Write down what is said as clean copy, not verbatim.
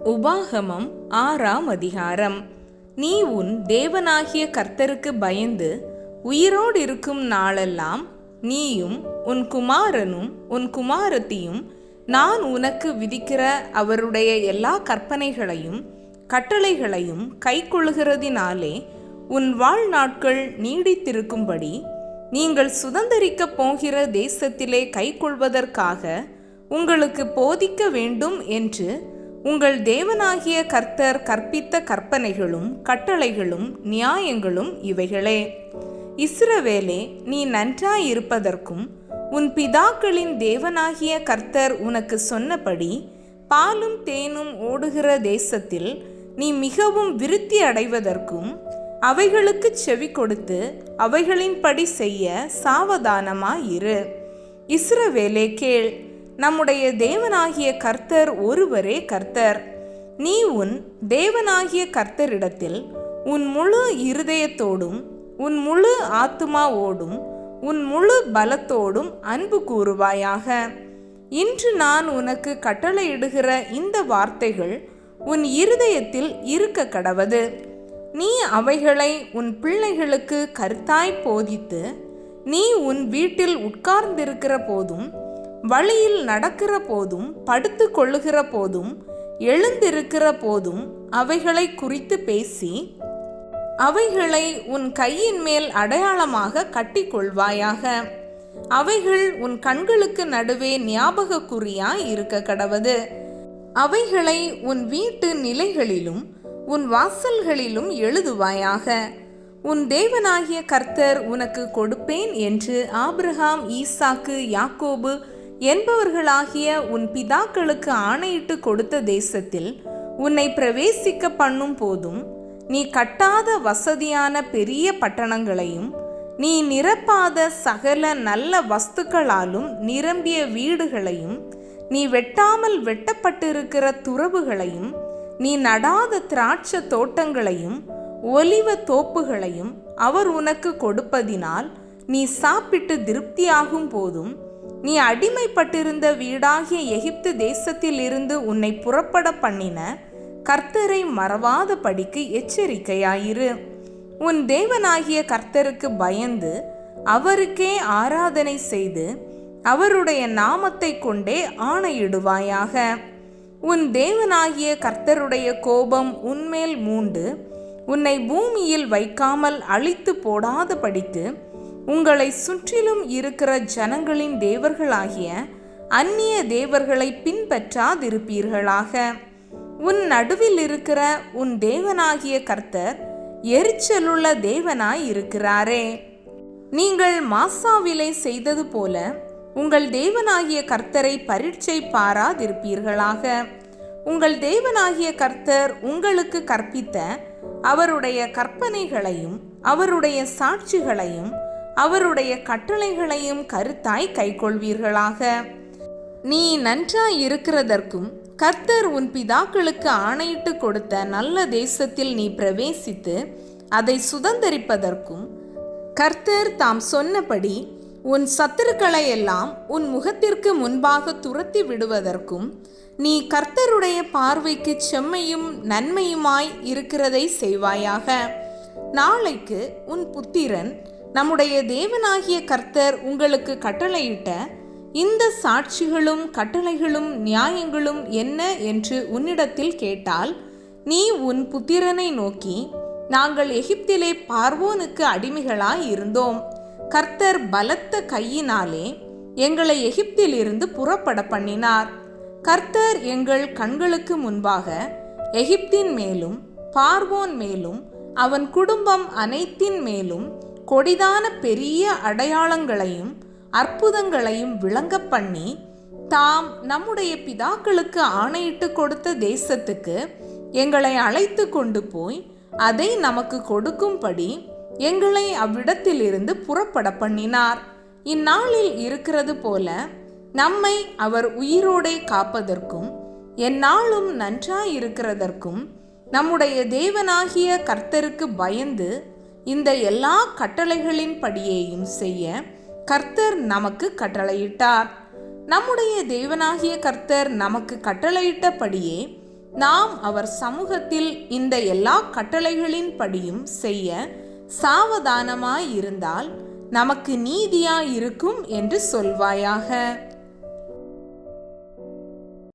உபாகமம் 6ஆம் அதிகாரம். நீ உன் தேவனாகிய கர்த்தருக்கு பயந்து உயிரோடு இருக்கும் நாளெல்லாம் நீயும் உன் குமாரனும் உன் குமாரத்தியும் நான் உனக்கு விதிக்கிற அவருடைய எல்லா கற்பனைகளையும் கட்டளைகளையும் கைக்கொள்கிறதினாலே உன் வாழ்நாட்கள் நீடித்திருக்கும்படி நீங்கள் சுதந்தரிக்கப் போகிற தேசத்திலே கைக்கொள்வதற்காக உங்களுக்கு போதிக்க வேண்டும் என்று உங்கள் தேவனாகிய கர்த்தர் கற்பித்த கற்பனைகளும் கட்டளைகளும் நியாயங்களும் இவைகளே. இஸ்ரவேலே, நீ நன்றாயிருப்பதற்கும் உன் பிதாக்களின் தேவனாகிய கர்த்தர் உனக்கு சொன்னபடி பாலும் தேனும் ஓடுகிற தேசத்தில் நீ மிகவும் விருத்தி அடைவதற்கும் அவைகளுக்கு செவி கொடுத்து அவைகளின்படி செய்ய சாவதானமாயிரு. இஸ்ரவேலே கேள், நம்முடைய தேவனாகிய கர்த்தர் ஒருவரே கர்த்தர். நீ உன் தேவனாகிய கர்த்தரிடத்தில் உன் முழு இருதயத்தோடும் உன் முழு ஆத்துமாவோடும் உன் முழு பலத்தோடும் அன்பு கூறுவாயாக. இன்று நான் உனக்கு கட்டளையிடுகிற இந்த வார்த்தைகள் உன் இருதயத்தில் இருக்க கடவது. நீ அவைகளை உன் பிள்ளைகளுக்கு கருத்தாய் போதித்து நீ உன் வீட்டில் உட்கார்ந்திருக்கிற போதும் வழியில் நடக்கிற போதும் படுத்து கொள்ளுகிற போதும் எழுந்திருக்கிற போதும் அவைகளை குறித்து பேசி அவைகளை உன் கையின் மேல் அடையாளமாக கட்டிக்கொள்வாயாக. அவைகள் உன் கண்களுக்கு நடுவே ஞாபக குறியாய் இருக்க கடவது. அவைகளை உன் வீட்டு நிலைகளிலும் உன் வாசல்களிலும் எழுதுவாயாக. உன் தேவனாகிய கர்த்தர் உனக்கு கொடுப்பேன் என்று ஆபிரகாம், ஈசாக்கு, யாக்கோபு என்பவர்களாகிய உன் பிதாக்களுக்கு ஆணையிட்டு கொடுத்த தேசத்தில் உன்னை பிரவேசிக்க பண்ணும் போதும் நீ கட்டாத வசதியான பெரிய பட்டணங்களையும் நீ நிரப்பாத சகல நல்ல வஸ்துக்களாலும் நிரம்பிய வீடுகளையும் நீ வெட்டாமல் வெட்டப்பட்டிருக்கிற துறவுகளையும் நீ நடாத திராட்சை தோட்டங்களையும் ஒலிவ தோப்புகளையும் அவர் உனக்கு கொடுப்பதினால் நீ சாப்பிட்டு திருப்தியாகும் போதும் நீ அடிமைப்பட்டிருந்த வீடாகிய எகிப்து தேசத்தில் இருந்து உன்னை புறப்பட பண்ணின கர்த்தரை மறவாத படிக்கு எச்சரிக்கையாயிரு. உன் தேவனாகிய கர்த்தருக்கு பயந்து அவருக்கே ஆராதனை செய்து அவருடைய நாமத்தை கொண்டே ஆணையிடுவாயாக. உன் தேவனாகிய கர்த்தருடைய கோபம் உன்மேல் மூண்டு உன்னை பூமியில் வைக்காமல் அழித்து போடாத படிக்கு உங்களை சுற்றிலும் இருக்கிற ஜனங்களின் தேவர்களாகிய அந்நிய தேவர்களை பின்பற்றாதிருப்பீர்களாக. உன் நடுவில் இருக்கிற உன் தேவனாகிய கர்த்தர் எரிச்சலுள்ள தேவனாய் இருக்கிறாரே. நீங்கள் மாசாவிலே செய்தது போல உங்கள் தேவனாகிய கர்த்தரை பரீட்சை பாராதிருப்பீர்களாக. உங்கள் தேவனாகிய கர்த்தர் உங்களுக்கு கற்பித்த அவருடைய கற்பனைகளையும் அவருடைய சாட்சிகளையும் அவருடைய கட்டளைகளையும் கருத்தாய் கைக்கொள்வீர்களாக. நீ நன்றாய் இருக்கிறதற்கும் கர்த்தர் உன் பிதாக்களுக்கு ஆணையிட்டு கொடுத்த நல்ல தேசத்தில் நீ பிரவேசித்து அதை சுதந்தரிப்பதற்கும் கர்த்தர் தாம் சொன்னபடி உன் சத்துருக்களை எல்லாம் உன் முகத்திற்கு முன்பாக துரத்தி விடுவதற்கும் நீ கர்த்தருடைய பார்வைக்கு செம்மையும் நன்மையுமாய் இருக்கிறதை செய்வாயாக. நாளைக்கு உன் புத்திரன் நம்முடைய தேவனாகிய கர்த்தர் உங்களுக்கு கட்டளையிட்ட இந்த சாட்சிகளும் கட்டளைகளும் நியாயங்களும் என்ன என்று உன்னிடத்தில் கேட்டால், நீ உன் புத்திரனை நோக்கி, நாங்கள் எகிப்திலே பார்வோனுக்கு அடிமைகளாய் இருந்தோம். கர்த்தர் பலத்த கையினாலே எங்களை எகிப்திலிருந்து புறப்பட பண்ணினார். கர்த்தர் எங்கள் கண்களுக்கு முன்பாக எகிப்தின் மேலும் பார்வோன் மேலும் அவன் குடும்பம் அனைத்தின் மேலும் கொடிதான பெரிய அடையாளங்களையும் அற்புதங்களையும் விளங்க பண்ணி தாம் நம்முடைய பிதாக்களுக்கு ஆணையிட்டு கொடுத்த தேசத்துக்கு எங்களை அழைத்து கொண்டு போய் அதை நமக்கு கொடுக்கும்படி எங்களை அவ்விடத்திலிருந்து புறப்பட பண்ணினார். இந்நாளில் இருக்கிறது போல நம்மை அவர் உயிரோடே காப்பதற்கும் எந்நாளும் நன்றாயிருக்கிறதற்கும் நம்முடைய தேவனாகிய கர்த்தருக்கு பயந்து இந்த எல்லா கட்டளைகளின் படியேயும் செய்ய கர்த்தர் நமக்கு கட்டளையிட்டார். நம்முடைய தேவனாகிய கர்த்தர் நமக்கு கட்டளையிட்டபடியே நாம் அவர் சமூகத்தில் இந்த எல்லா கட்டளைகளின்படியும் செய்ய சாவதானமாயிருந்தால் நமக்கு நீதியாயிருக்கும் என்று சொல்வாயாக.